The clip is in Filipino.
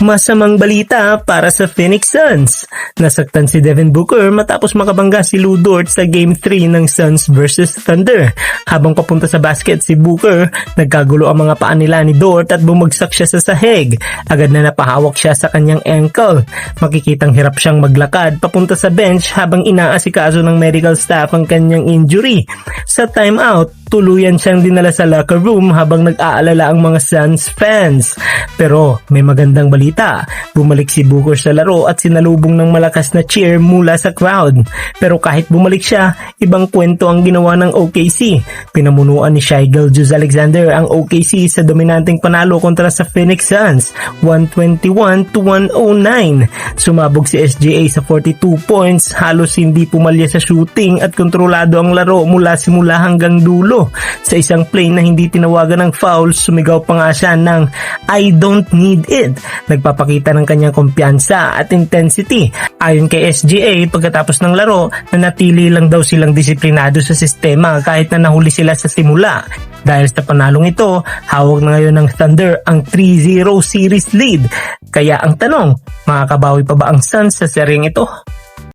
Masamang balita para sa Phoenix Suns. Nasaktan si Devin Booker matapos makabangga si Lu Dort sa Game 3 ng Suns vs Thunder. Habang papunta sa basket si Booker, nagkagulo ang mga paa nila ni Dort at bumagsak siya sa sahig. Agad na napahawak siya sa kanyang ankle. Makikitang hirap siyang maglakad papunta sa bench habang inaasikaso ng medical staff ang kanyang injury. Sa timeout, tuluyan siyang dinala sa locker room habang nag-aalala ang mga Suns fans. Pero may magandang balita. Bumalik si Booker sa laro at sinalubong ng malakas na cheer mula sa crowd. Pero kahit bumalik siya, ibang kwento ang ginawa ng OKC. Pinamunuan ni Shai Gilgeous-Alexander ang OKC sa dominanteng panalo kontra sa Phoenix Suns, 121-109. Sumabog si SGA sa 42 points, halos hindi pumalya sa shooting at kontrolado ang laro mula simula hanggang dulo. Sa isang play na hindi tinawagan ng foul, sumigaw pa nga siya ng "I don't need it." Nagpapakita ng kanyang kumpiyansa at intensity. Ayon kay SGA, pagkatapos ng laro, nanatili lang daw silang disiplinado sa sistema kahit na nahuli sila sa simula. Dahil sa panalong ito, hawak na ngayon ng Thunder ang 3-0 series lead. Kaya ang tanong, makakabawi pa ba ang Suns sa seryeng ito?